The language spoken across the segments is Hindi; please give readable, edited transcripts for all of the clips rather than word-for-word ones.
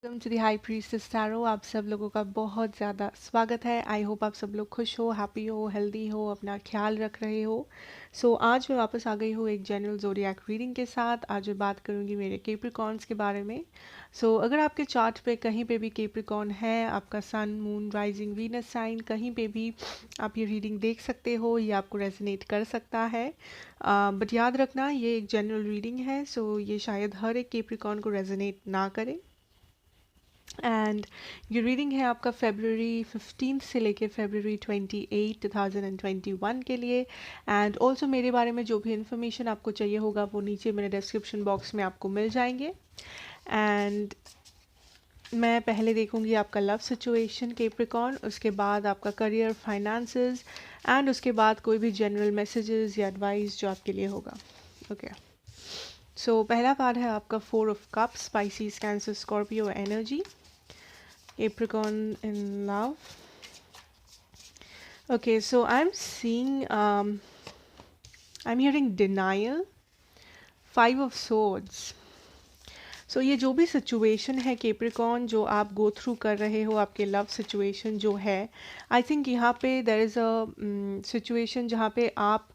Welcome to the high priestess tarot. आप सब लोगों का बहुत ज़्यादा स्वागत है। आई होप आप सब लोग खुश हो, हैप्पी हो, हेल्दी हो, अपना ख्याल रख रहे हो। आज मैं वापस आ गई हूँ एक जनरल ज़ोडिएक रीडिंग के साथ। आज मैं बात करूँगी मेरे कैप्रिकॉर्न्स के बारे में। अगर आपके चार्ट पे कहीं पे भी कैप्रिकॉर्न है, आपका सन, मून, राइजिंग, वीनस साइन, कहीं पे भी आप ये रीडिंग देख सकते हो। ये आपको रेजोनेट कर सकता है, बट याद रखना ये एक जनरल रीडिंग है। ये शायद हर एक कैप्रिकॉर्न को रेजोनेट ना करे। एंड ये रीडिंग है आपका February 15 से लेके February 28 2021 के लिए। एंड ऑल्सो मेरे बारे में जो भी इन्फॉर्मेशन आपको चाहिए होगा वो नीचे मेरे डिस्क्रिप्शन बॉक्स में आपको मिल जाएंगे। एंड मैं पहले देखूंगी आपका लव सिचुएशन कैप्रिकॉर्न, उसके बाद आपका करियर, फाइनेंसेस, एंड उसके बाद कोई भी जनरल मैसेजेस या एडवाइस जो आपके लिए होगा। ओके पहला कार्ड है आपका 4 of Cups, species, cancer, Scorpio energy, Capricorn in love. Okay, I'm seeing, I'm hearing denial, 5 of Swords. ये जो भी सिचुएशन है कैप्रिकॉर्न जो आप गो थ्रू कर रहे हो, आपके लव सिचुएशन जो है, आई थिंक यहाँ पे देर इज़ अ सिचुएशन जहाँ पे आप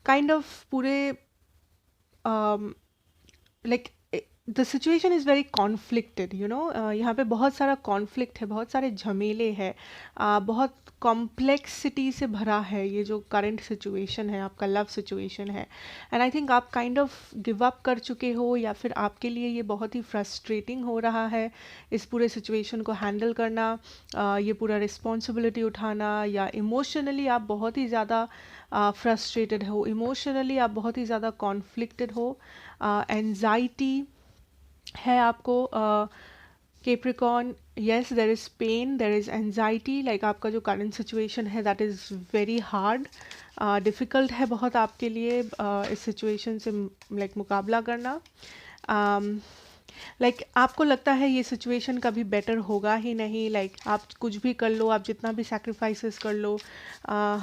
काइंड ऑफ पूरे like the situation is very conflicted, you know. यहाँ पे बहुत सारा कॉन्फ्लिक्ट है, बहुत सारे झमेले हैं, बहुत कॉम्प्लेक्सिटी से भरा है ये जो करंट सिचुएशन है, आपका लव सिचुएशन है। एंड आई थिंक आप काइंड ऑफ गिव अप कर चुके हो, या फिर आपके लिए ये बहुत ही फ्रस्ट्रेटिंग हो रहा है इस पूरे सिचुएशन को हैंडल करना, ये पूरा रिस्पॉन्सिबिलिटी उठाना, या इमोशनली आप बहुत ही ज़्यादा फ्रस्ट्रेटेड हो, इमोशनली आप बहुत ही ज़्यादा कॉन्फ्लिक्टेड हो, एंजाइटी है आपको Capricorn. Yes, there is pain, there is anxiety, like आपका जो करंट सिचुएशन है that is very hard, difficult है बहुत आपके लिए इस सिचुएशन से लाइक मुकाबला करना। लाइक आपको लगता है ये सिचुएशन कभी बेटर होगा ही नहीं, लाइक आप कुछ भी कर लो, आप जितना भी सैक्रिफाइसेस कर लो,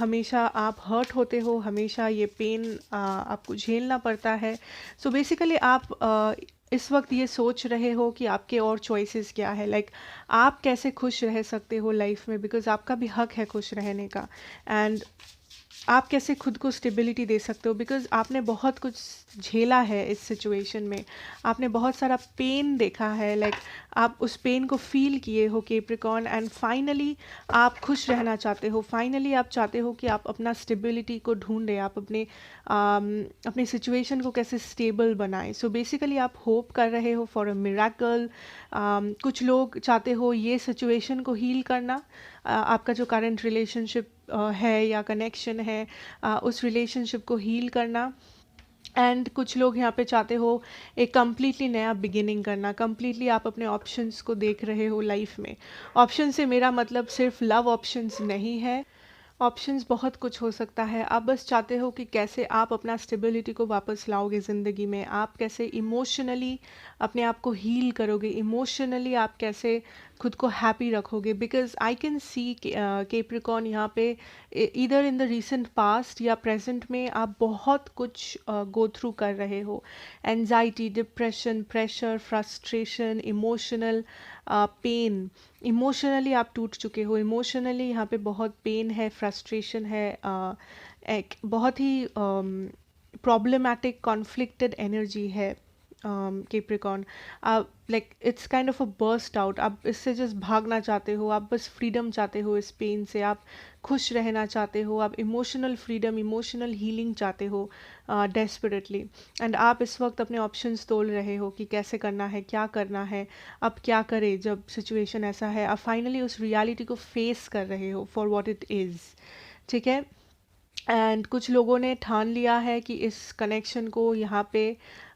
हमेशा आप हर्ट होते हो, हमेशा ये पेन आपको झेलना पड़ता है। बेसिकली आप इस वक्त ये सोच रहे हो कि आपके और चॉइसेस क्या है, लाइक आप कैसे खुश रह सकते हो लाइफ में, बिकॉज आपका भी हक है खुश रहने का। एंड आप कैसे खुद को स्टेबिलिटी दे सकते हो, बिकॉज आपने बहुत कुछ झेला है इस सिचुएशन में, आपने बहुत सारा पेन देखा है, लाइक आप उस पेन को फील किए हो कैप्रिकॉर्न। एंड फाइनली आप खुश रहना चाहते हो, फाइनली आप चाहते हो कि आप अपना स्टेबिलिटी को ढूंढें, आप अपने सिचुएशन को कैसे स्टेबल बनाएं। बेसिकली आप होप कर रहे हो फॉर अ मिरेकल। कुछ लोग चाहते हो ये सिचुएशन को हील करना, आपका जो करंट रिलेशनशिप है या कनेक्शन है, उस रिलेशनशिप को हील करना। एंड कुछ लोग यहाँ पे चाहते हो एक कम्प्लीटली नया बिगिनिंग करना, कम्प्लीटली आप अपने ऑप्शंस को देख रहे हो लाइफ में। ऑप्शन से मेरा मतलब सिर्फ लव ऑप्शंस नहीं है, ऑप्शंस बहुत कुछ हो सकता है। आप बस चाहते हो कि कैसे आप अपना स्टेबिलिटी को वापस लाओगे ज़िंदगी में, आप कैसे इमोशनली अपने आप को हील करोगे, इमोशनली आप कैसे खुद को हैप्पी रखोगे। Because I can see Capricorn यहाँ पे इधर इन द रिसेंट पास्ट या प्रेजेंट में आप बहुत कुछ गो थ्रू कर रहे हो, anxiety, depression, pressure, frustration, emotional pain, emotionally आप टूट चुके हो, इमोशनली यहाँ पे बहुत पेन है, फ्रस्ट्रेशन है, एक बहुत ही प्रॉब्लमैटिक कॉन्फ्लिक्टेड एनर्जी है कैप्रिकॉर्न। आप like it's kind of a burst out, आप इससे जस्ट भागना चाहते हो, आप बस फ्रीडम चाहते हो इस पेन से, आप खुश रहना चाहते हो, आप इमोशनल फ्रीडम, इमोशनल हीलिंग चाहते हो डेस्परेटली। एंड आप इस वक्त अपने ऑप्शंस तोल रहे हो कि कैसे करना है, क्या करना है, अब क्या करें जब सिचुएशन ऐसा है। आप फाइनली उस रियलिटी को फेस कर रहे हो फॉर व्हाट इट इज़, ठीक है। एंड कुछ लोगों ने ठान लिया है कि इस कनेक्शन को यहाँ पे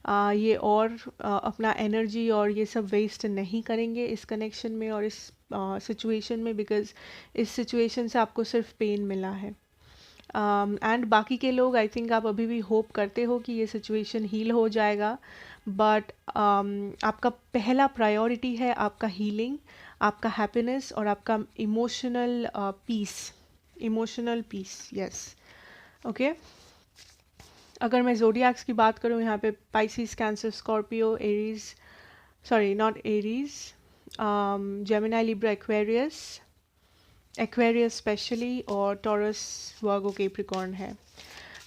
ये और अपना एनर्जी और ये सब वेस्ट नहीं करेंगे इस कनेक्शन में और इस सिचुएशन में, बिकॉज इस सिचुएशन से आपको सिर्फ पेन मिला है। एंड बाकी के लोग, आई थिंक आप अभी भी होप करते हो कि ये सिचुएशन हील हो जाएगा, बट आपका पहला प्रायोरिटी है आपका हीलिंग, आपका हैप्पीनेस और आपका emotional peace, emotional peace, yes. Okay, अगर मैं जोडियाक्स की बात करूँ यहाँ पे Pisces, Cancer, Scorpio, Aries, sorry not Aries, Gemini Libra Aquarius specially, और टॉरस वर्गो कैप्रिकॉर्न है।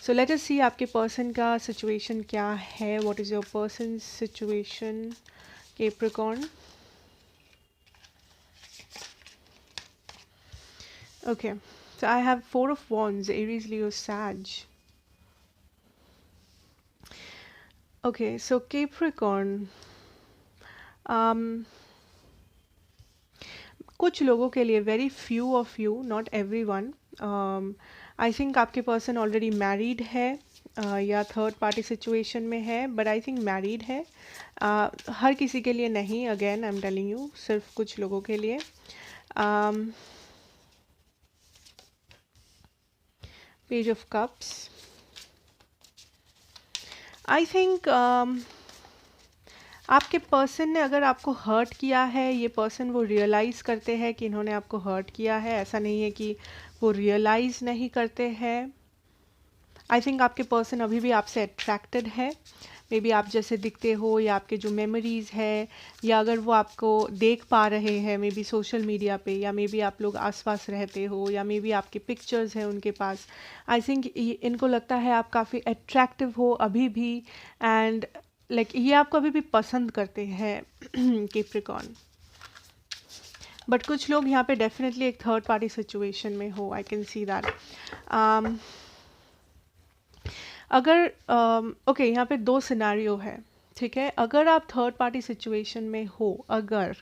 सो लेट अस सी आपके पर्सन का सिचुएशन क्या है। What is your person situation Capricorn? Okay, so I have Four of Wands, Aries, Leo, Sag. Okay, so Capricorn. कुछ लोगों के लिए, very few of you, not every one, I think आपके पर्सन ऑलरेडी मैरिड है या थर्ड पार्टी सिचुएशन में है, बट आई थिंक मैरिड है। हर किसी के लिए नहीं, again I am telling you, सिर्फ कुछ लोगों के लिए। Page of cups. I think आपके पर्सन ने अगर आपको हर्ट किया है, ये पर्सन वो रियलाइज़ करते हैं कि इन्होंने आपको हर्ट किया है। ऐसा नहीं है कि वो रियलाइज़ नहीं करते हैं। आई थिंक आपके पर्सन अभी भी आपसे अट्रैक्टेड है। मे बी आप जैसे दिखते हो, या आपके जो मेमोरीज़ है, या अगर वो आपको देख पा रहे हैं मे बी सोशल मीडिया पे, या मे बी आप लोग आसपास रहते हो, या मे बी आपके पिक्चर्स हैं उनके पास। आई थिंक इनको लगता है आप काफ़ी अट्रैक्टिव हो अभी भी, एंड ये आपको अभी भी पसंद करते हैं कैप्रिकॉर्न। बट कुछ लोग यहाँ पे डेफिनेटली एक थर्ड पार्टी सिचुएशन में हो, आई कैन सी दैट। अगर ओके यहाँ पे दो सिनेरियो है, ठीक है। अगर आप थर्ड पार्टी सिचुएशन में हो, अगर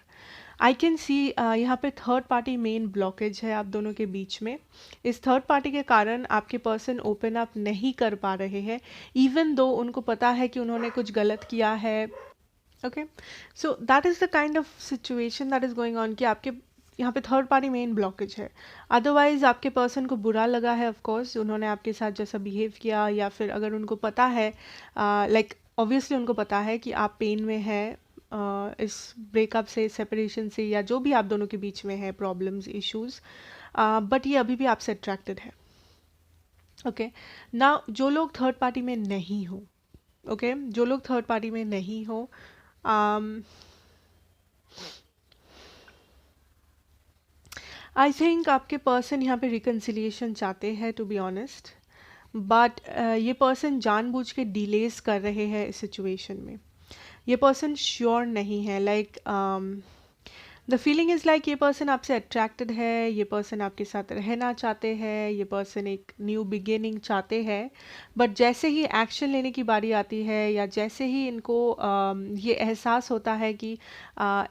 आई कैन सी यहाँ पे थर्ड पार्टी मेन ब्लॉकेज है आप दोनों के बीच में। इस थर्ड पार्टी के कारण आपके पर्सन ओपन अप नहीं कर पा रहे हैं, इवन दो उनको पता है कि उन्होंने कुछ गलत किया है। Okay, so that is the kind of situation that is going on कि आपके यहाँ पे थर्ड पार्टी मेन ब्लॉकेज है। अदरवाइज आपके पर्सन को बुरा लगा है, ऑफ कोर्स, उन्होंने आपके साथ जैसा बिहेव किया, या फिर अगर उनको पता है, ऑब्वियसली उनको पता है कि आप पेन में हैं इस ब्रेकअप से, सेपरेशन से, या जो भी आप दोनों के बीच में है प्रॉब्लम्स, इश्यूज, बट ये अभी भी आपसे अट्रैक्टेड है। ओके, ना जो लोग थर्ड पार्टी में नहीं हो, ओके, जो लोग थर्ड पार्टी में नहीं हो, आई थिंक आपके पर्सन यहाँ पे रिकन्सिलिएशन चाहते हैं, टू बी ऑनेस्ट, बट ये पर्सन जानबूझ के डिलेज कर रहे हैं इस सिचुएशन में। ये पर्सन श्योर नहीं है, द फीलिंग इज़ लाइक ये पर्सन आपसे अट्रैक्टेड है, ये पर्सन आपके साथ रहना चाहते हैं, ये पर्सन एक न्यू बिगिनिंग चाहते हैं, बट जैसे ही एक्शन लेने की बारी आती है, या जैसे ही इनको ये एहसास होता है कि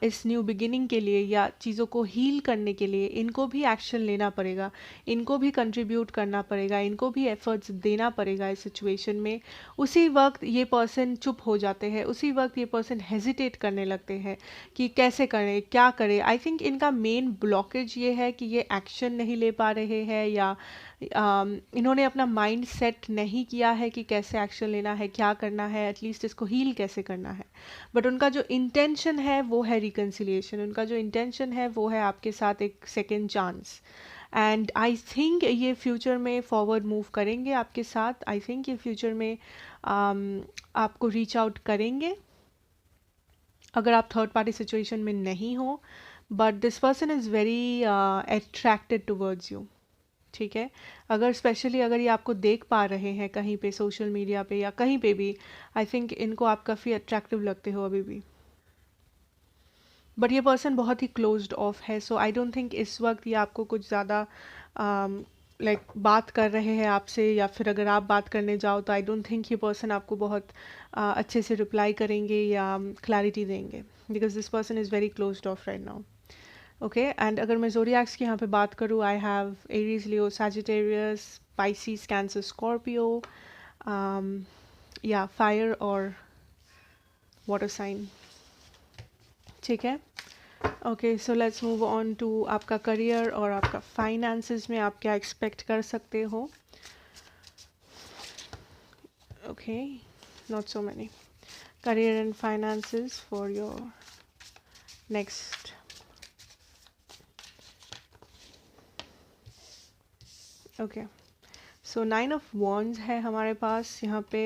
इस न्यू बिगिनिंग के लिए या चीज़ों को हील करने के लिए इनको भी एक्शन लेना पड़ेगा, इनको भी कंट्रीब्यूट करना पड़ेगा, इनको भी एफर्ट्स देना पड़ेगा इस सिचुएशन में, उसी वक्त ये पर्सन चुप हो जाते हैं, उसी वक्त ये पर्सन हेजिटेट करने लगते हैं कि कैसे करें, क्या करें। आई थिंक इनका मेन ब्लॉकेज ये है कि ये एक्शन नहीं ले पा रहे हैं, या इन्होंने अपना माइंड सेट नहीं किया है कि कैसे एक्शन लेना है, क्या करना है, एटलीस्ट इसको हील कैसे करना है। बट उनका जो इंटेंशन है वो है रिकन्सिलिएशन, उनका जो इंटेंशन है वो है आपके साथ एक second chance, and I think ये फ्यूचर में फॉरवर्ड मूव करेंगे आपके साथ। आई थिंक ये फ्यूचर में आपको रीच आउट करेंगे अगर आप थर्ड पार्टी सिचुएशन में नहीं हो, but this person is very attracted towards you, ठीक है। अगर स्पेशली अगर ये आपको देख पा रहे हैं कहीं पे सोशल मीडिया पे या कहीं पे भी, आई थिंक इनको आप काफ़ी अट्रैक्टिव लगते हो अभी भी, बट ये पर्सन बहुत ही क्लोज्ड ऑफ है। सो आई डोंट थिंक इस वक्त ये आपको कुछ ज़्यादा बात कर रहे हैं आपसे, या फिर अगर आप बात करने जाओ तो आई डोंट थिंक ये पर्सन आपको बहुत अच्छे से रिप्लाई करेंगे या क्लैरिटी देंगे, because this person is very closed off right now. Okay, and अगर मैं ज़ोडिएक्स की यहाँ पे बात करूँ, I have Aries, Leo, Sagittarius, Pisces, Cancer, Scorpio, या फायर और वाटर साइन, ठीक है। Okay, so let's move on to आपका करियर और आपका फाइनेंसेस में आप क्या एक्सपेक्ट कर सकते हो। Okay, not so many career and finances for your next. Okay, so 9 of wands है हमारे पास यहाँ पे।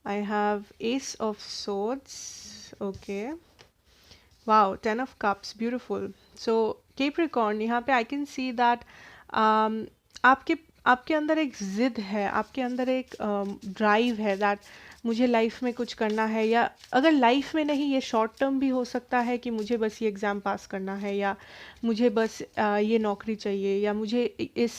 I have S of swords, okay, wow, 10 of cups, beautiful. So Capricorn, यहाँ पे आई कैन सी दैट आपके आपके अंदर एक ज़िद है, आपके अंदर एक ड्राइव है दैट मुझे लाइफ में कुछ करना है, या अगर लाइफ में नहीं, ये शॉर्ट टर्म भी हो सकता है कि मुझे बस ये एग्ज़ाम पास करना है, या मुझे बस ये नौकरी चाहिए, या मुझे इस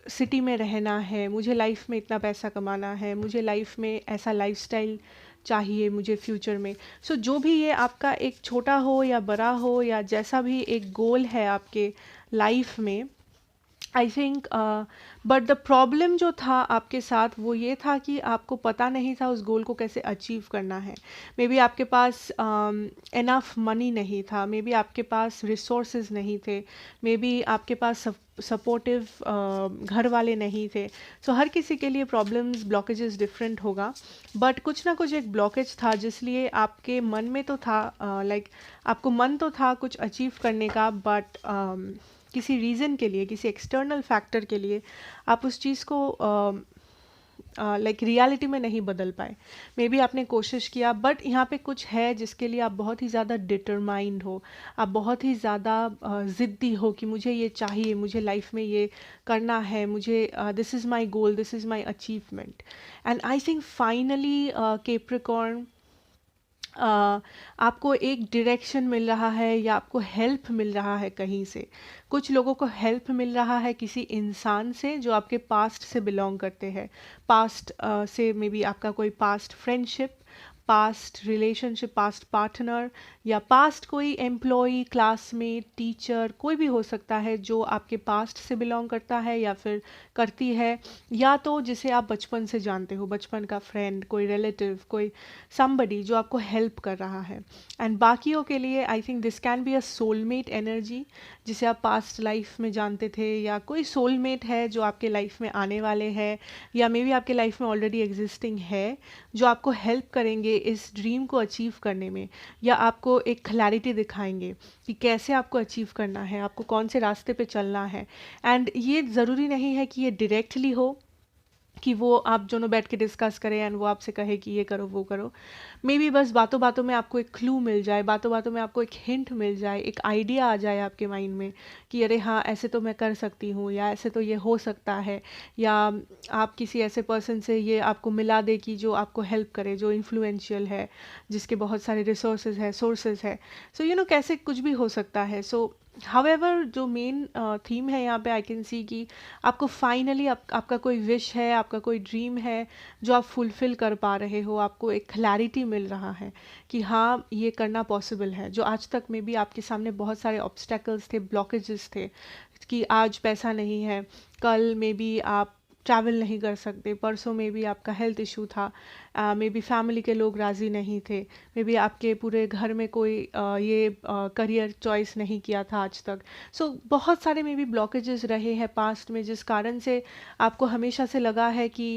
सिटी में रहना है, मुझे लाइफ में इतना पैसा कमाना है, मुझे लाइफ में ऐसा लाइफस्टाइल चाहिए मुझे फ्यूचर में। सो जो भी ये आपका एक छोटा हो या बड़ा हो, या जैसा भी एक गोल है आपके लाइफ में, I think but the problem जो था आपके साथ वो ये था कि आपको पता नहीं था उस गोल को कैसे अचीव करना है। मे बी आपके पास इनफ मनी नहीं था, मे बी आपके पास रिसोर्सेज नहीं थे, मे बी आपके पास सपोर्टिव घर वाले नहीं थे। सो हर किसी के लिए प्रॉब्लम्स, ब्लॉकेजेस डिफरेंट होगा, बट कुछ ना कुछ एक ब्लॉकेज था जिसलिए आपके मन में तो था, आपको मन तो था कुछ अचीव करने का, बट किसी रीज़न के लिए, किसी एक्सटर्नल फैक्टर के लिए आप उस चीज़ को रियलिटी में नहीं बदल पाए। मे बी आपने कोशिश किया, बट यहाँ पे कुछ है जिसके लिए आप बहुत ही ज़्यादा डिटरमाइंड हो, आप बहुत ही ज़्यादा ज़िद्दी हो कि मुझे ये चाहिए, मुझे लाइफ में ये करना है, मुझे this is my goal, this is my achievement. And I think finally Capricorn, आपको एक डायरेक्शन मिल रहा है, या आपको हेल्प मिल रहा है कहीं से। कुछ लोगों को हेल्प मिल रहा है किसी इंसान से जो आपके पास्ट से बिलोंग करते हैं। पास्ट से मे बी आपका कोई past friendship, past relationship, past partner, या पास्ट कोई एम्प्लॉई, क्लासमेट, टीचर, कोई भी हो सकता है जो आपके पास्ट से बिलोंग करता है या फिर करती है, या तो जिसे आप बचपन से जानते हो, बचपन का फ्रेंड, कोई रिलेटिव, कोई समबडी जो आपको हेल्प कर रहा है। एंड बाकियों के लिए I think this can be a soulmate energy, जिसे आप पास्ट लाइफ में जानते थे, या कोई सोलमेट है जो आपके लाइफ में आने वाले हैं, या मे बी आपके लाइफ में ऑलरेडी एग्जिस्टिंग है, जो आपको हेल्प करेंगे इस ड्रीम को अचीव करने में, या आपको एक क्लैरिटी दिखाएंगे कि कैसे आपको अचीव करना है, आपको कौन से रास्ते पे चलना है। एंड ये ज़रूरी नहीं है कि ये डायरेक्टली हो, कि वो आप दोनों बैठ के डिस्कस करें एंड वो आपसे कहे कि ये करो वो करो। मे बी बस बातों बातों में आपको एक क्लू मिल जाए, बातों बातों में आपको एक हिंट मिल जाए, एक आइडिया आ जाए आपके माइंड में कि अरे हाँ, ऐसे तो मैं कर सकती हूँ, या ऐसे तो ये हो सकता है, या आप किसी ऐसे पर्सन से ये आपको मिला दे कि जो आपको हेल्प करे, जो इन्फ्लुएंशियल है, जिसके बहुत सारे रिसोर्सेज है, सोर्सेज है। सो यू नो कैसे कुछ भी हो सकता है। सो हावेवर जो मेन थीम है यहाँ पे, आई कैन सी कि आपको फाइनली आपका कोई विश है, आपका कोई ड्रीम है जो आप फुलफ़िल कर पा रहे हो, आपको एक क्लैरिटी मिल रहा है कि हाँ, ये करना पॉसिबल है। जो आज तक में भी आपके सामने बहुत सारे ऑब्स्टेकल्स थे, ब्लॉकेजेस थे, कि आज पैसा नहीं है, कल में भी आप ट्रैवल नहीं कर सकते, परसों में भी आपका हेल्थ इशू था, मे बी फैमिली के लोग राज़ी नहीं थे, मे बी आपके पूरे घर में कोई ये करियर चॉइस नहीं किया था आज तक। सो बहुत सारे मे बी ब्लॉकेजेस रहे हैं पास्ट में, जिस कारण से आपको हमेशा से लगा है कि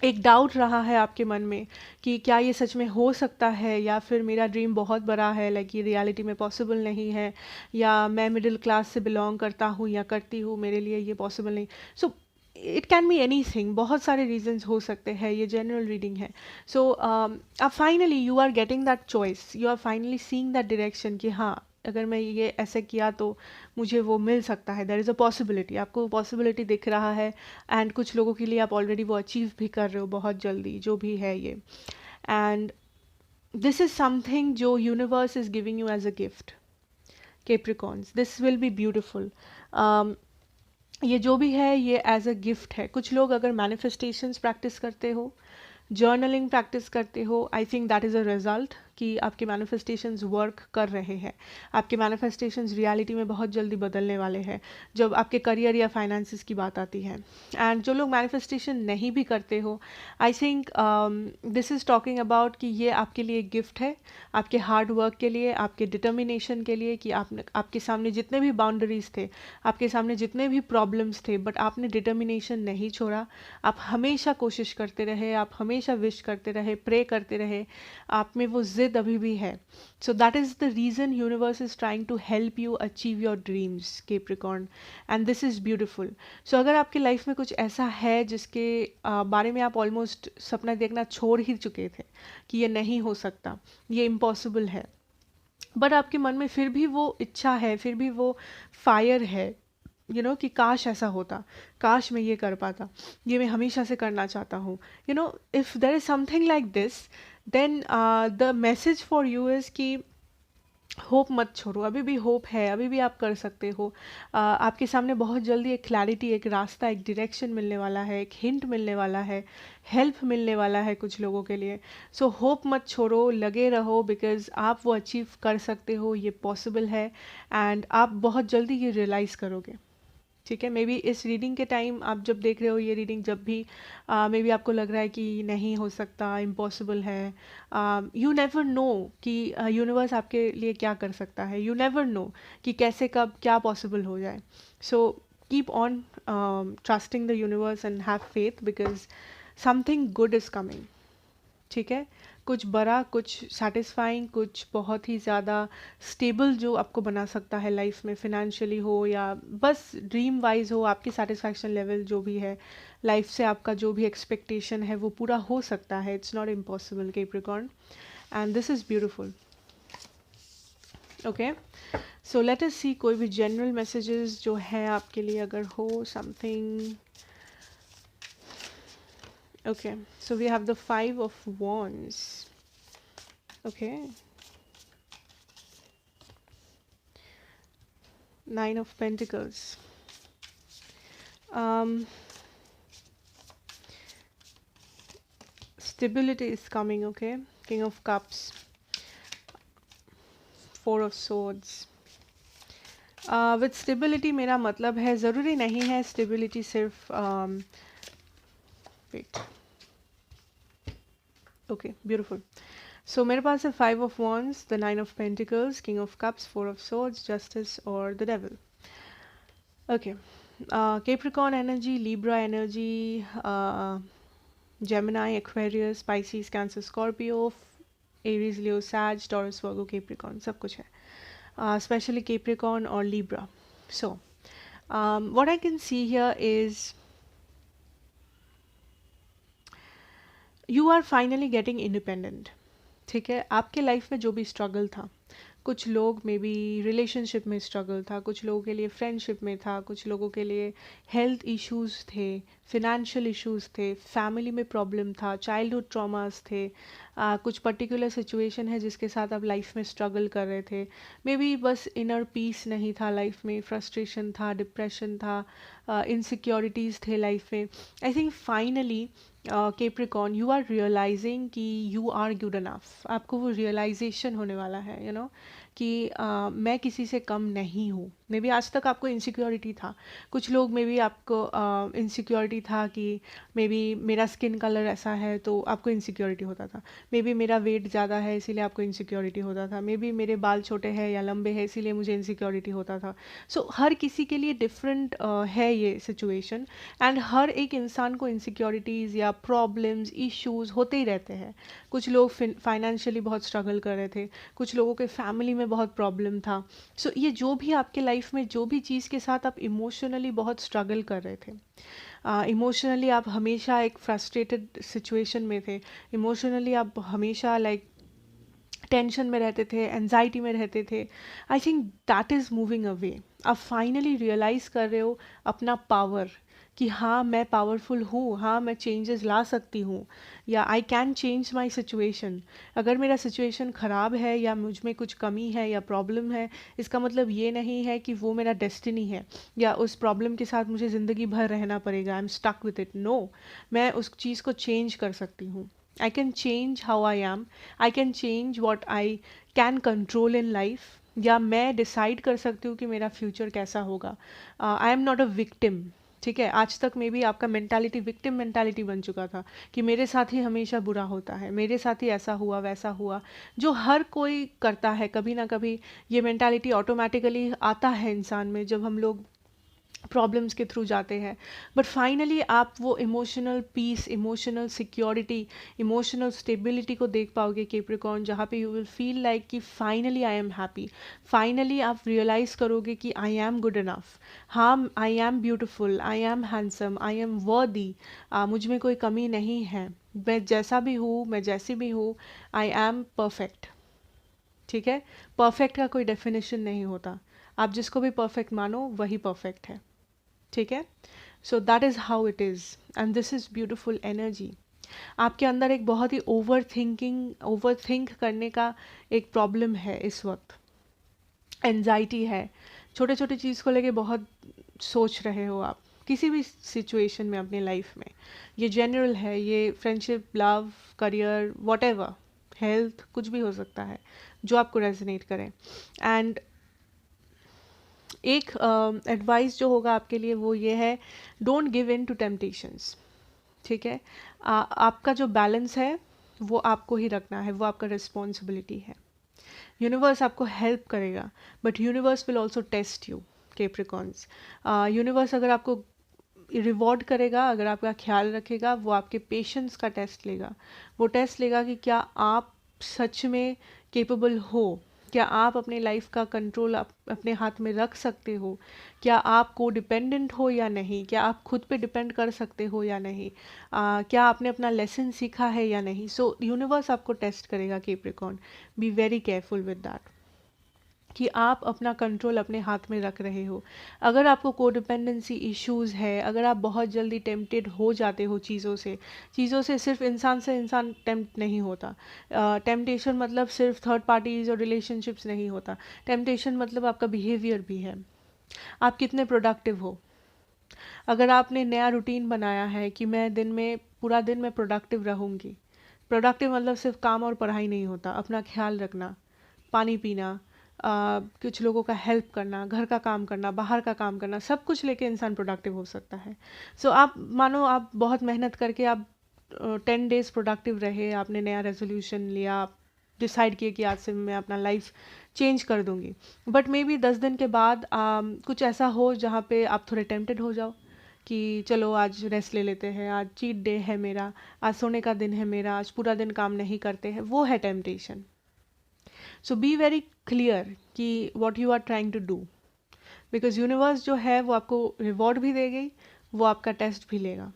एक डाउट रहा है आपके मन में कि क्या ये सच में हो सकता है, या फिर मेरा ड्रीम बहुत बड़ा है, लाइक ये रियलिटी में पॉसिबल नहीं है, या मैं मिडिल क्लास से बिलोंग करता हूँ या करती हूँ, मेरे लिए ये पॉसिबल नहीं। So it can be any thing, बहुत सारे रीजंस हो सकते हैं, ये जनरल रीडिंग है। सो अब finally you are getting that choice, you are finally seeing that direction कि हाँ, अगर मैं ये ऐसे किया तो मुझे वो मिल सकता है, देयर इज़ अ पॉसिबिलिटी, आपको पॉसिबिलिटी दिख रहा है। एंड कुछ लोगों के लिए आप ऑलरेडी वो अचीव भी कर रहे हो बहुत जल्दी, जो भी है ये। एंड दिस इज़ समथिंग जो universe is giving you as a gift, Capricorns, this will be beautiful. ये जो भी है ये एज अ गिफ्ट है। कुछ लोग अगर मैनिफेस्टेशंस प्रैक्टिस करते हो, जर्नलिंग प्रैक्टिस करते हो, I think that is a result कि आपके मैनिफेस्टेशंस वर्क कर रहे हैं, आपके मैनिफेस्टेशंस रियलिटी में बहुत जल्दी बदलने वाले हैं जब आपके करियर या फाइनेंसिस की बात आती है। एंड जो लोग मैनिफेस्टेशन नहीं भी करते हो, I think this is talking about कि ये आपके लिए एक गिफ्ट है, आपके हार्ड वर्क के लिए, आपके डिटर्मिनेशन के लिए, कि आपने, आपके सामने जितने भी बाउंड्रीज थे, आपके सामने जितने भी प्रॉब्लम्स थे, बट आपने डिटर्मिनेशन नहीं छोड़ा, आप हमेशा कोशिश करते रहे, आप हमेशा विश करते रहे, प्रे करते रहे, आप में वो जिद अभी भी है। So that is the reason universe is trying to help you achieve your dreams, Capricorn, and this is beautiful. So अगर आपकी लाइफ में कुछ ऐसा है जिसके बारे में आप ऑलमोस्ट सपना देखना छोड़ ही चुके थे कि ये नहीं हो सकता, ये इम्पॉसिबल है, बट आपके मन में फिर भी वो इच्छा है, फिर भी वो फायर है, कि काश ऐसा होता, काश मैं ये कर पाता, ये मैं हमेशा से करना चाहता हूँ। If there is something like this, then the message for you is कि होप मत छोड़ो, अभी भी होप है, अभी भी आप कर सकते हो। आपके सामने बहुत जल्दी एक क्लैरिटी, एक रास्ता, एक डायरेक्शन मिलने वाला है, एक हिंट मिलने वाला है, हेल्प मिलने वाला है कुछ लोगों के लिए। सो होप मत छोड़ो, लगे रहो, बिकॉज आप वो अचीव कर सकते हो, ये पॉसिबल है, एंड आप बहुत जल्दी ये रियलाइज़ करोगे। ठीक है, मे बी इस रीडिंग के टाइम आप जब देख रहे हो ये रीडिंग, जब भी मे बी आपको लग रहा है कि नहीं हो सकता, इम्पॉसिबल है, यू नेवर नो कि यूनिवर्स आपके लिए क्या कर सकता है, यू नेवर नो कि कैसे कब क्या पॉसिबल हो जाए। So keep on trusting the universe and have faith, because something good is coming. ठीक है, कुछ बड़ा, कुछ सेटिस्फाइंग, कुछ बहुत ही ज़्यादा स्टेबल जो आपको बना सकता है लाइफ में, फिनेंशियली हो या बस ड्रीम वाइज हो, आपकी सेटिस्फैक्शन लेवल जो भी है लाइफ से, आपका जो भी एक्सपेक्टेशन है वो पूरा हो सकता है। It's not impossible Capricorn, and this is beautiful. Okay, so let us see कोई भी जनरल मैसेजेस जो है आपके लिए, अगर हो something. Okay, so we have the 5 of Wands. Okay, 9 of Pentacles. Um, Stability is coming. Okay, King of Cups, 4 of Swords. With stability मेरा मतलब है, ज़रूरी नहीं है stability सिर्फ wait. Okay, beautiful. So मेरे पास है 5 of Wands, the 9 of Pentacles, King of Cups, 4 of Swords, Justice और the Devil. Okay, Capricorn energy, Libra energy, Gemini, Aquarius, Pisces, Cancer, Scorpio, Aries, Leo, Sag, Taurus, Virgo, Capricorn, सब कुछ है, especially Capricorn और Libra. So what I can see here is you are finally getting independent. ठीक है, आपके लाइफ में जो भी स्ट्रगल था, कुछ लोग मे बी रिलेशनशिप में स्ट्रगल था, कुछ लोगों के लिए फ्रेंडशिप में था, कुछ लोगों के लिए हेल्थ इश्यूज थे, फिनेंशियल इश्यूज थे, फैमिली में प्रॉब्लम था, चाइल्डहुड ट्रॉमास थे, कुछ पर्टिकुलर सिचुएशन है जिसके साथ आप लाइफ में स्ट्रगल कर रहे थे, मे बी बस इनर पीस नहीं था लाइफ में, फ्रस्ट्रेशन था, डिप्रेशन था, इनसिक्योरिटीज़ थे लाइफ में। I think finally Capricorn, you are realizing कि you are good enough. आपको वो realization होने वाला है, कि मैं किसी से कम नहीं हूँ। मे बी आज तक आपको इनसिक्योरिटी था, कुछ लोग मे बी आपको इनसिक्योरिटी था कि मे बी मेरा स्किन कलर ऐसा है तो आपको इनसिक्योरिटी होता था, मे बी मेरा वेट ज़्यादा है इसीलिए आपको इनसिक्योरिटी होता था, मे बी मेरे बाल छोटे हैं या लंबे हैं इसीलिए मुझे इनसिक्योरिटी होता था। सो हर किसी के लिए डिफरेंट है ये सिचुएशन, एंड हर एक इंसान को इनसिक्योरिटीज़ या प्रॉब्लम्स, इश्यूज़ होते ही रहते हैं। कुछ लोग फाइनेंशियली बहुत स्ट्रगल कर रहे थे, कुछ लोगों के फैमिली में बहुत प्रॉब्लम था। सो ये जो भी आपके लाइफ में, जो भी चीज़ के साथ आप इमोशनली बहुत स्ट्रगल कर रहे थे, इमोशनली आप हमेशा एक फ्रस्ट्रेटेड सिचुएशन में थे, इमोशनली आप हमेशा लाइक टेंशन में रहते थे, एनजाइटी में रहते थे, I think that is moving away. आप फाइनली रियलाइज़ कर रहे हो अपना पावर, कि हाँ मैं पावरफुल हूँ, हाँ मैं चेंजेस ला सकती हूँ, या I can change my situation. अगर मेरा सिचुएशन ख़राब है या मुझ में कुछ कमी है या प्रॉब्लम है, इसका मतलब ये नहीं है कि वो मेरा डेस्टिनी है या उस प्रॉब्लम के साथ मुझे ज़िंदगी भर रहना पड़ेगा, I am stuck with it. No, मैं उस चीज़ को चेंज कर सकती हूँ। I can change how I am. I can change what I can control in life. या मैं डिसाइड कर सकती हूँ कि मेरा फ्यूचर कैसा होगा। I am not a victim. ठीक है, आज तक मे बी आपका मेंटालिटी विक्टिम मेंटालिटी बन चुका था कि मेरे साथ ही हमेशा बुरा होता है, मेरे साथ ही ऐसा हुआ वैसा हुआ, जो हर कोई करता है कभी ना कभी। ये मेंटालिटी ऑटोमेटिकली आता है इंसान में जब हम लोग प्रॉब्लम्स के थ्रू जाते हैं। बट फाइनली आप वो emotional peace, emotional security, emotional stability को देख पाओगे कैप्रिकॉर्न, जहाँ पे यू विल फील लाइक कि finally I am happy. Finally आप रियलाइज़ करोगे कि आई एम गुड इनफ, हाँ I am beautiful, I am handsome, I am worthy, मुझ में कोई कमी नहीं है, मैं जैसा भी हूँ, मैं जैसी भी हूँ, आई एम परफेक्ट। ठीक है, परफेक्ट का कोई डेफिनेशन नहीं होता, आप जिसको भी परफेक्ट मानो वही परफेक्ट है, ठीक है। So that is how it is and this is beautiful energy. आपके अंदर एक बहुत ही ओवर थिंक करने का एक प्रॉब्लम है इस वक्त, एंजाइटी है, छोटे छोटे चीज़ को लेके बहुत सोच रहे हो आप किसी भी सिचुएशन में अपनी लाइफ में। ये जनरल है, ये friendship, love, career, whatever, health, कुछ भी हो सकता है जो आपको रेजोनेट करे। एंड एक एडवाइस जो होगा आपके लिए वो ये है, don't give in to temptations, ठीक है। आपका जो बैलेंस है वो आपको ही रखना है, वो आपका रिस्पॉन्सिबिलिटी है। यूनिवर्स आपको हेल्प करेगा but universe will also test you, Capricorns. Universe अगर आपको रिवॉर्ड करेगा, अगर आपका ख्याल रखेगा, वो आपके पेशेंस का टेस्ट लेगा। वो टेस्ट लेगा कि क्या आप सच में केपेबल हो, क्या आप अपने लाइफ का कंट्रोल अपने हाथ में रख सकते हो, क्या आप को डिपेंडेंट हो या नहीं, क्या आप खुद पे डिपेंड कर सकते हो या नहीं, क्या आपने अपना लेसन सीखा है या नहीं। सो यूनिवर्स आपको टेस्ट करेगा Capricorn, be very careful with that कि आप अपना कंट्रोल अपने हाथ में रख रहे हो। अगर आपको कोडिपेंडेंसी इश्यूज़ है, अगर आप बहुत जल्दी टेम्पटेड हो जाते हो चीज़ों से सिर्फ इंसान से इंसान टेम्प्ट नहीं होता। टेम्पटेशन मतलब सिर्फ थर्ड पार्टीज़ और रिलेशनशिप्स नहीं होता। टेम्पटेशन मतलब आपका बिहेवियर भी है, आप कितने प्रोडक्टिव हो। अगर आपने नया रूटीन बनाया है कि मैं दिन में पूरा दिन मैं प्रोडक्टिव रहूँगी, प्रोडक्टिव मतलब सिर्फ काम और पढ़ाई नहीं होता, अपना ख्याल रखना, पानी पीना, कुछ लोगों का हेल्प करना, घर का काम करना, बाहर का काम करना, सब कुछ लेके इंसान प्रोडक्टिव हो सकता है। सो आप मानो आप बहुत मेहनत करके आप 10 डेज प्रोडक्टिव रहे, आपने नया रेजोल्यूशन लिया, आप डिसाइड किए कि आज से मैं अपना लाइफ चेंज कर दूंगी, बट मे बी 10 दिन के बाद कुछ ऐसा हो जहाँ पे आप थोड़े टेम्प्टेड हो जाओ कि चलो आज रेस्ट ले लेते हैं, आज चीट डे है मेरा, आज सोने का दिन है मेरा, आज पूरा दिन काम नहीं करते हैं, वो है temptation. So be very clear कि what you are trying to do, because universe जो है वो आपको रिवॉर्ड भी देगी, वो आपका टेस्ट भी लेगा,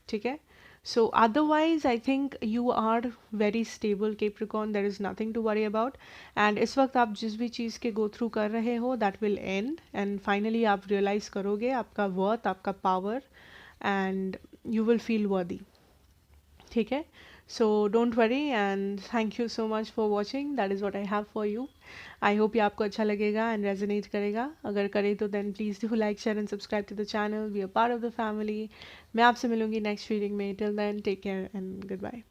ठीक है। So otherwise I think you are very stable Capricorn, there is nothing to worry about. And इस वक्त आप जिस भी चीज़ के गो थ्रू कर रहे हो that will and, and finally आप रियलाइज करोगे आपका वर्थ, आपका power, and you will feel वर्दी, ठीक है। So don't worry and thank you so much for watching, that is what I have for you. I hope ये आपको अच्छा लगेगा एंड रेजोनेट करेगा। अगर करे तो then please do like, share and subscribe to the channel, be a part of the family. मैं आपसे मिलूंगी नेक्स्ट रीडिंग में। Till then take care and good bye.